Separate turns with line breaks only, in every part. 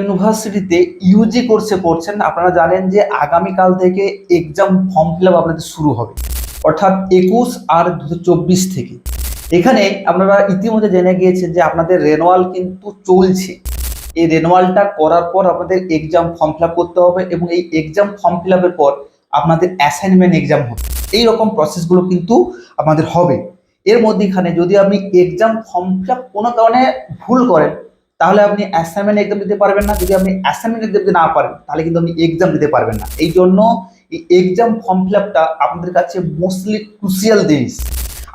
ইউনিভার্সিটিতে ইউজি কোর্সে পড়ছেন, আপনারা জানেন যে আগামীকাল থেকে এক্সাম ফর্ম ফিল আপ আপনাদের শুরু হবে, অর্থাৎ 21/8/2024 থেকে। এখানে আপনারা ইতিমধ্যে জেনে গিয়েছেন যে আপনাদের রেনুয়াল কিন্তু চলছে। এই রেনুয়ালটা করার পর আপনাদের এক্সাম ফর্ম ফিল আপ করতে হবে এবং এই এক্সাম ফর্ম ফিল আপের পর আপনাদের অ্যাসাইনমেন্ট এক্সাম হবে। এই রকম প্রসেসগুলো কিন্তু আপনাদের হবে। এর মধ্যেখানে যদি আপনি এক্সাম ফর্ম ফিল আপ কোনো কারণে ভুল করেন, তাহলে আপনি অ্যাসাইনমেন্ট এক্সাম দিতে পারবেন না। যদি আপনি অ্যাসাইনমেন্ট এক্সাম দিতে না পারেন, তাহলে কিন্তু আপনি এক্সাম দিতে পারবেন না। এই জন্য এই এক্সাম ফর্ম ফিল আপটা আপনাদের কাছে মোস্টলি ক্রুশিয়াল জিনিস।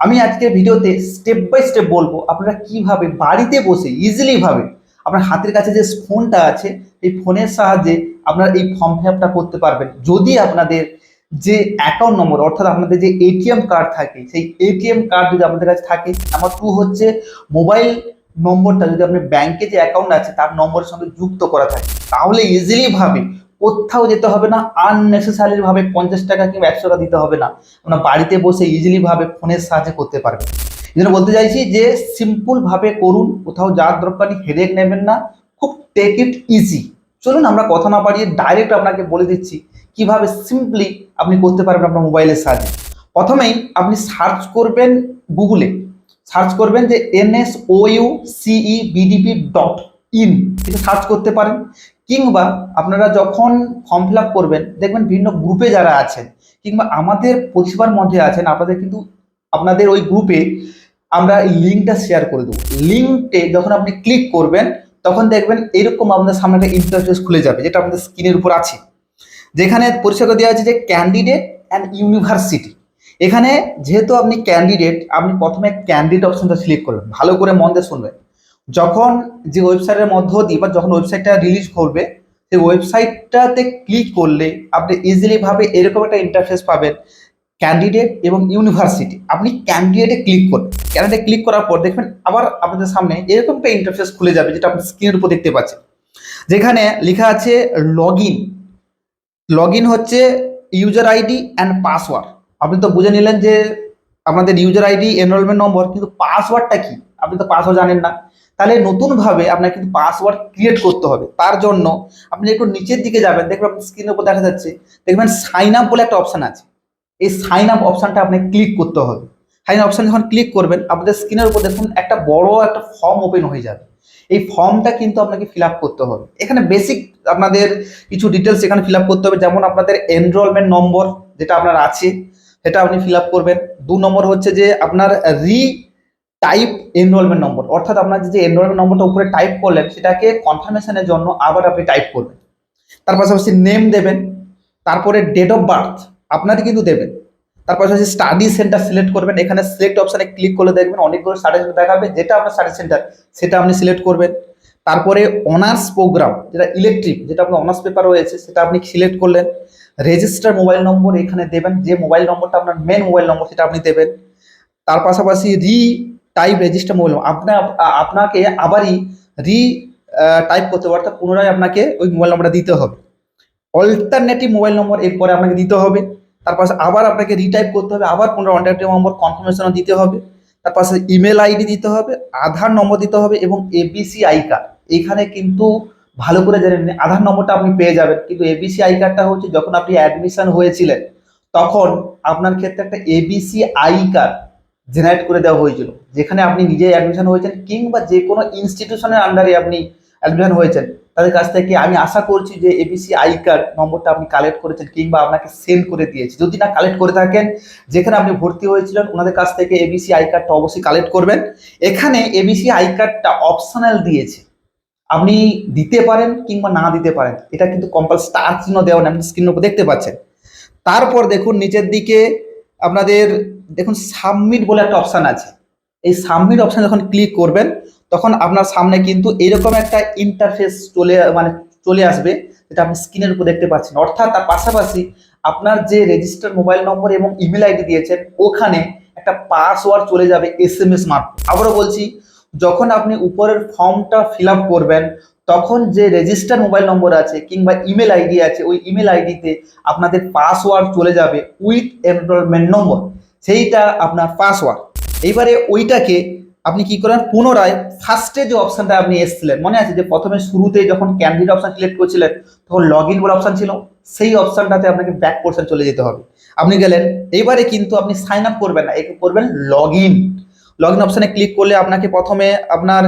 আমি আজকে ভিডিওতে স্টেপ বাই স্টেপ বলবো আপনারা কিভাবে বাড়িতে বসে ইজিলি ভাবে আপনার হাতের কাছে যে ফোনটা আছে, এই ফোনের সাহায্যে আপনারা এই ফর্ম ফিল আপটা করতে পারবেন। যদি আপনাদের যে অ্যাকাউন্ট নম্বর, অর্থাৎ আপনাদের যে এটিএম কার্ড থাকে, সেই এটিএম কার্ড যদি আপনাদের কাছে থাকে। নাম্বার 2 হচ্ছে মোবাইল নম্বরটা যদি আপনার ব্যাংকে যে অ্যাকাউন্ট আছে তার নম্বরের সঙ্গে যুক্ত করা থাকে, তাহলে ইজিলি ভাবে কোথাও যেতে হবে না, আননেসেসারি ভাবে 50 টাকা কিংবা 100 টাকা দিতে হবে না। আপনার বাড়িতে বসে ইজিলি ভাবে ফোনের সাহায্যে করতে পারবেন। এই জন্য বলতে চাইছি যে সিম্পল ভাবে করুন, কোথাও যাওয়ার দরকার নেই, হেডেক নেবেন না, খুব টেক ইট ইজি। চলুন আমরা কথা না বাড়িয়ে ডাইরেক্ট আপনাকে বলে দিচ্ছি কিভাবে সিম্পলি আপনি করতে পারবেন আপনার মোবাইলের সাহায্যে। প্রথমেই আপনি সার্চ করবেন, গুগলে সার্চ করবেন যে NSOUCEBDP.in, এটা সার্চ করতে পারেন। কিংবা আপনারা যখন ফর্ম ফিল আপ করবেন, দেখবেন বিভিন্ন গ্রুপে যারা আছেন কিংবা আমাদের পরিষেবার মধ্যে আছেন, আপনাদের কিন্তু আপনাদের ওই গ্রুপে আমরা এই লিঙ্কটা শেয়ার করে দেবো। লিঙ্কে যখন আপনি ক্লিক করবেন, তখন দেখবেন এরকম আপনাদের সামনে একটা ইন্টারফেস খুলে যাবে, যেটা আপনাদের স্ক্রিনের উপর আছে, যেখানে পরিষেবা দেওয়া আছে যে ক্যান্ডিডেট অ্যান্ড ইউনিভার্সিটি। এখানে যেহেতু আপনি ক্যান্ডিডেট, আপনি প্রথমে ক্যান্ডিডেট অপশনটা সিলেক্ট করবেন। ভালো করে মন দিয়ে শুনবেন। যখন যে ওয়েবসাইটের মধ্য দিয়ে বা যখন ওয়েবসাইটটা রিলিজ করবে, সেই ওয়েবসাইটটাতে ক্লিক করলে আপনি ইজিলি ভাবে এরকম একটা ইন্টারফেস পাবেন, ক্যান্ডিডেট এবং ইউনিভার্সিটি। আপনি ক্যান্ডিডেটে ক্লিক করবেন। ক্যান্ডিডেটে ক্লিক করার পর দেখবেন আবার আপনাদের সামনে এরকম একটা ইন্টারফেস খুলে যাবে, যেটা আপনি স্ক্রিনের উপর দেখতে পাচ্ছেন, যেখানে লেখা আছে লগ ইন। লগ ইন হচ্ছে ইউজার আইডি অ্যান্ড পাসওয়ার্ড। আপনি তো বুঝে নিলেন যে আপনাদের ইউজার আইডি, এনরোলমেন্ট নম্বর, কিন্তু পাসওয়ার্ডটা কি আপনি তো পাসওয়ার্ড জানেন না। তাহলে নতুনভাবে আপনাকে কিন্তু পাসওয়ার্ড ক্রিয়েট করতে হবে। তার জন্য আপনি একটু নিচের দিকে যাবেন, দেখবেন আপনার স্ক্রিনের উপর দেখা যাচ্ছে, দেখবেন সাইন আপ বলে একটা অপশান আছে। এই সাইন আপ অপশানটা আপনাকে ক্লিক করতে হবে। সাইন আপ অপশান যখন ক্লিক করবেন, আপনাদের স্ক্রিনের উপর দেখুন একটা বড় একটা ফর্ম ওপেন হয়ে যাবে। এই ফর্মটা কিন্তু আপনাকে ফিল আপ করতে হবে। এখানে বেসিক আপনাদের কিছু ডিটেলস এখানে ফিল আপ করতে হবে, যেমন আপনাদের এনরোলমেন্ট নম্বর যেটা আপনার আছে সেটা আপনি ফিল আপ করবেন। 2 নম্বর হচ্ছে যে আপনার টাইপ এনরোলমেন্ট নম্বর, অর্থাৎ আপনার যে এনরোলমেন্ট নম্বরটা উপরে টাইপ করলেন সেটাকে কনফার্মেশনের জন্য আবার আপনি টাইপ করবেন। তার পাশাপাশি নেম দেবেন, তারপরে ডেট অফ বার্থ আপনারই কিন্তু দেবেন। তার পাশাপাশি স্টাডি সেন্টার সিলেক্ট করবেন। এখানে সিলেক্ট অপশানে ক্লিক করলে দেখবেন অনেকগুলো স্টাডি সেন্টার দেখাবে, যেটা আপনার স্টাডি সেন্টার সেটা আপনি সিলেক্ট করবেন। তারপরে অনার্স প্রোগ্রাম, যেটা ইলেকট্রিক, যেটা আপনার অনার্স পেপার রয়েছে সেটা আপনি সিলেক্ট করলেন। রেজিস্টার মোবাইল নম্বর এখানে দেবেন, যে মোবাইল নম্বরটা আপনার মেন মোবাইল নম্বর সেটা আপনি দেবেন। তার পাশাপাশি টাইপ রেজিস্টার মোবাইল আপনাকে আবারই টাইপ করতে হবে, অর্থাৎ পুনরায় আপনাকে ওই মোবাইল নম্বরটা দিতে হবে। অল্টারনেটিভ মোবাইল নম্বর এরপরে আপনাকে দিতে হবে। তার পাশে আবার আপনাকে রিটাইপ করতে হবে, আবার পুনরায় অল্টারনেটিভ নম্বর কনফার্মেশনও দিতে হবে। তার পাশে ইমেল আইডি দিতে হবে, আধার নম্বর দিতে হবে এবং এবিসি আই কার্ড। এখানে কিন্তু ভালো করে জেনে নিন, আধার নম্বরটা আপনি পেয়ে যাবেন, কিন্তু এবিসি আই কার্ডটা হচ্ছে যখন আপনি অ্যাডমিশন হয়েছিলেন তখন আপনার ক্ষেত্রে একটা এবিসি আই কার্ড জেনারেট করে দেওয়া হয়েছিল, যেখানে আপনি নিজে অ্যাডমিশন হয়েছেন কিংবা যে কোনো ইনস্টিটিউশনের আন্ডারে আপনি অ্যাডমিশন হয়েছেন, তাদের কাছ থেকে আমি আশা করছি যে এবিসি আই কার্ড নম্বরটা আপনি কালেক্ট করেছেন কিংবা আপনাকে সেন্ড করে দিয়েছে। যদি না কালেক্ট করে থাকেন, যেখানে আপনি ভর্তি হয়েছিলেন ওনাদের কাছ থেকে এবিসি আই কার্ডটা অবশ্যই কালেক্ট করবেন। এখানে এবিসি আই কার্ডটা অপশনাল দিয়েছে, আপনি দিতে পারেন কিংবা না দিতে পারেন, এটা কিন্তু কম্পালসারি স্টার চিহ্ন দেওয়া নেই, আপনি স্ক্রিনের উপর দেখতে পাচ্ছেন। তারপর দেখুন নিচের দিকে আপনাদের দেখুন সাবমিট বলে একটা অপশান আছে। এই সাবমিট অপশান যখন ক্লিক করবেন, তখন আপনার সামনে কিন্তু এরকম একটা ইন্টারফেস চলে আসবে, যেটা আপনি স্ক্রিনের উপর দেখতে পাচ্ছেন। অর্থাৎ তার পাশাপাশি আপনার যে রেজিস্টার মোবাইল নম্বর এবং ইমেল আইডি দিয়েছেন, ওখানে একটা পাসওয়ার্ড চলে যাবে SMS মারফত। আবারও বলছি, যখন আপনি উপরের ফর্মটা ফিল আপ করবেন, তখন যে রেজিস্টার মোবাইল নম্বর আছে কিংবা ইমেল আইডি আছে, ওই ইমেল আইডিতে আপনাদের পাসওয়ার্ড চলে যাবে উইথ এনরোলমেন্ট নম্বর, সেইটা আপনার পাসওয়ার্ড। এইবারে ওইটাকে আপনি কি করেন, পুনরায় ফার্স্টে যে অপশনটা আপনি এসেছিলেন, মনে আছে যে প্রথমে শুরুতে যখন ক্যান্ডিডেট অপশন সিলেক্ট করছিলেন তখন লগ ইন বলে অপশন ছিল, সেই অপশনটাতে আপনাকে ব্যাক পোর্শন চলে যেতে হবে। আপনি গেলেন, এবারে কিন্তু আপনি সাইন আপ করবেন না, একে করবেন লগ ইন। লগ ইন অপশনে ক্লিক করলে আপনাকে প্রথমে আপনার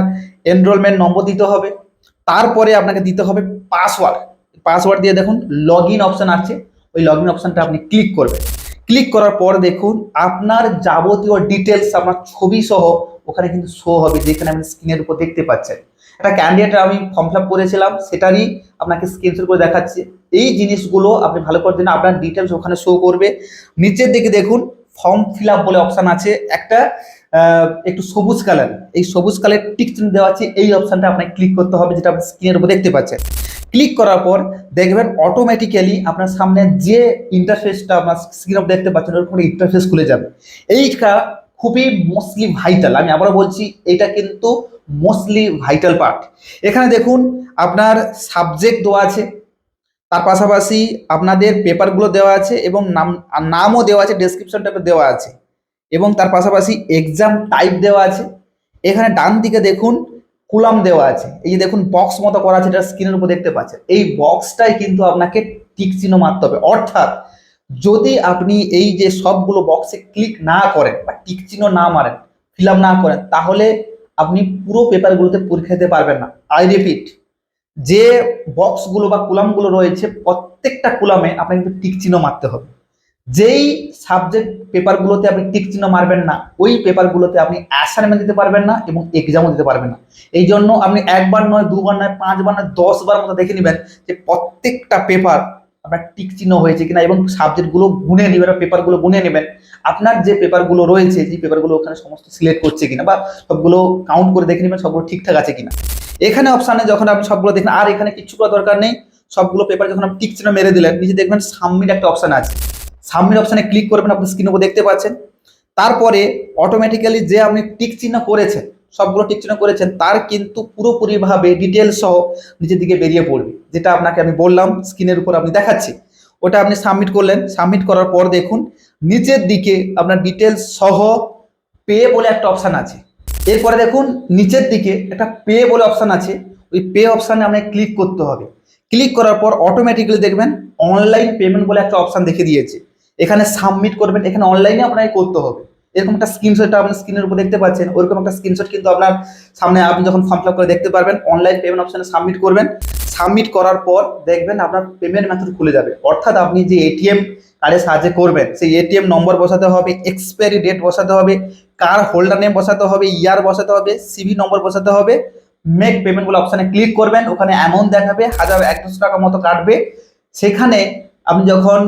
এনরোলমেন্ট নম্বর দিতে হবে, তারপরে আপনাকে দিতে হবে পাসওয়ার্ড। পাসওয়ার্ড দিয়ে দেখুন লগ ইন অপশন আছে, ওই লগ ইন অপশনটা আপনি ক্লিক করবেন। ক্লিক করার পর দেখুন আপনার যাবতীয় ডিটেলস, আপনার ছবি সহ ওখানে কিন্তু শো হবে, যেখানে আপনি স্ক্রিনের উপর দেখতে পাচ্ছেন। একটা ক্যান্ডিডেট আমি ফর্ম ফিল আপ করেছিলাম, সেটারই আপনাকে স্ক্রিনশট করে দেখাচ্ছি। এই জিনিসগুলো আপনি ভালো করে দিন, আপনার ডিটেলস ওখানে শো করবে। নিচের দিকে দেখুন ফর্ম ফিল আপ বলে অপশন আছে একটা, একটু সবুজ কালার, এই সবুজ কালার টিক চিহ্ন দেওয়া আছে, এই অপশনটা আপনাকে ক্লিক করতে হবে, যেটা আপনি স্ক্রিনের উপর দেখতে পাচ্ছেন। ক্লিক করার পর দেখবেন অটোমেটিক্যালি আপনার সামনে যে ইন্টারফেসটা আপনার স্ক্রিনে দেখতে পাচ্ছেন ওর কোনো ইন্টারফেস খুলে যাবে। এইটা খুবই মোস্টলি ভাইটাল, আমি আবারও বলছি এটা কিন্তু মোস্টলি ভাইটাল পার্ট। এখানে দেখুন আপনার সাবজেক্ট দেওয়া আছে, তার পাশাপাশি আপনাদের পেপারগুলো দেওয়া আছে এবং নামও দেওয়া আছে, ডেসক্রিপশন টাইপের দেওয়া আছে, এবং তার পাশাপাশি এক্সাম টাইপ দেওয়া আছে। এখানে ডান দিকে দেখুন কুলাম দেওয়া আছে, এই যে দেখুন বক্স মতো করা আছে, এটা স্ক্রিনের উপর দেখতে পাচ্ছেন। এই বক্সটাই কিন্তু আপনাকে টিক চিহ্ন মারতে হবে, অর্থাৎ যদি আপনি এই যে সবগুলো বক্সে ক্লিক না করেন বা টিক চিহ্ন না মারেন, ফিল আপ না করেন, তাহলে আপনি পুরো পেপারগুলোতে পরীক্ষা দিতে পারবেন না। আই রিপিট, যে বক্সগুলো বা কুলামগুলো রয়েছে প্রত্যেকটা কুলামে আপনাকে কিন্তু টিক চিহ্ন মারতে হবে। যেই সাবজেক্ট পেপারগুলোতে আপনি টিক চিহ্ন মারবেন না, ওই পেপারগুলোতে আপনি অ্যাসাইনমেন্ট দিতে পারবেন না এবং এক্সামও দিতে পারবেন না। এই জন্য আপনি একবার নয়, দুবার নয়, 5বার নয়, 10বার মতো দেখে নেবেন যে প্রত্যেকটা পেপার আপনার টিক চিহ্ন হয়েছে কিনা, এবং সাবজেক্টগুলো গুনে নেবেন, পেপারগুলো গুনে নেবেন, আপনার যে পেপারগুলো রয়েছে যে পেপারগুলো ওখানে সমস্ত সিলেক্ট করছে কিনা, বা সবগুলো কাউন্ট করে দেখে নেবেন সবগুলো ঠিকঠাক আছে কিনা। এখানে অপশানে যখন আপনি সবগুলো দেখেন, আর এখানে কিছু করার দরকার নেই, সবগুলো পেপার যখন আপনি টিক চিহ্ন মেরে দিলেন, নিচে দেখবেন সাবমিট একটা অপশান আছে, সাবমিট অপশানে ক্লিক করবেন, আপনি স্ক্রিনের উপর দেখতে পাচ্ছেন। তারপরে অটোমেটিক্যালি যে আপনি টিক চিহ্ন করেছেন, সবগুলো টিক চিহ্ন করেছেন, তার কিন্তু পুরোপুরিভাবে ডিটেলস সহ নিচের দিকে বেরিয়ে পড়বে, যেটা আপনাকে আমি বললাম স্ক্রিনের উপর আপনি দেখাচ্ছি। ওটা আপনি সাবমিট করলেন, সাবমিট করার পর দেখুন নিচের দিকে আপনার ডিটেলস সহ পে বলে একটা অপশান আছে। এরপরে দেখুন নিচের দিকে একটা পে বলে অপশান আছে, ওই পে অপশানে আপনাকে ক্লিক করতে হবে। ক্লিক করার পর অটোমেটিক্যালি দেখবেন অনলাইন পেমেন্ট বলে একটা অপশান দেখে দিয়েছে, এখানে সাবমিট করবেন, এখানে অনলাইনে আপনাকে করতে হবে। এরকম একটা স্ক্রিনশট আপনি স্ক্রিনের উপর দেখতে পাচ্ছেন, ওরকম একটা স্ক্রিনশট কিন্তু আপনার সামনে আপনি যখন ফর্ম ফিল আপ করে দেখতে পারবেন। অনলাইন পেমেন্ট অপশানে সাবমিট করবেন, সাবমিট করার পর দেখবেন আপনার পেমেন্ট মেথড খুলে যাবে, অর্থাৎ আপনি যে এটিএম কার্ডের সাহায্যে করবেন, সেই এটিএম নম্বর বসাতে হবে, এক্সপায়ারি ডেট বসাতে হবে, কার হোল্ডার নেম বসাতে হবে, ইয়ার বসাতে হবে, সিভি নম্বর বসাতে হবে। মেক পেমেন্ট বলে অপশানে ক্লিক করবেন, ওখানে অ্যামাউন্ট দেখাবে 1000-1200 টাকা মতো কাটবে। সেখানে আপনি যখন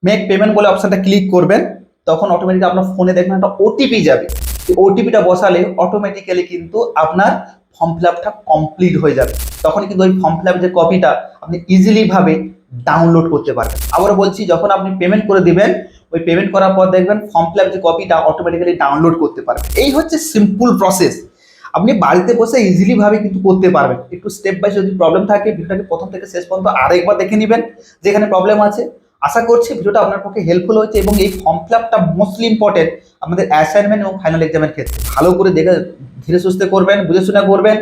মেক পেমেন্ট বলে অপশানটা ক্লিক করবেন, তখন অটোমেটিক আপনার ফোনে দেখবেন একটা ওটিপি যাবে, এই ওটিপিটা বসালে অটোমেটিক্যালি কিন্তু আপনার ফর্ম ফিল আপটা কমপ্লিট হয়ে যাবে। তখন কিন্তু ওই ফর্ম ফিল আপ যে কপিটা আপনি ইজিলি ভাবে ডাউনলোড করতে পারবেন। আবারও বলছি, যখন আপনি পেমেন্ট করে দিবেন, ওই পেমেন্ট করার পর দেখবেন ফর্ম ফিল আপ যে কপিটা অটোমেটিক্যালি ডাউনলোড করতে পারবেন। এই হচ্ছে সিম্পল প্রসেস, আপনি বাড়িতে বসে ইজিলি ভাবে কিন্তু করতে পারবেন। একটু স্টেপ বাই যদি প্রবলেম থাকে, ভিডিওটাকে প্রথম থেকে শেষ পর্যন্ত আরেকবার দেখে নেবেন যেখানে প্রবলেম আছে। আশা করছি ভিডিওটা আপনার পক্ষে হেল্পফুল হয়েছে, এবং এই ফর্ম ফিল আপটা মোস্টলি ইম্পর্টেন্ট আমাদের অ্যাসাইনমেন্ট এবং ফাইনাল এক্সামের ক্ষেত্রে। ভালো করে দেখে ধীরে সুস্থে করবেন, বুঝে শুনে করবেন।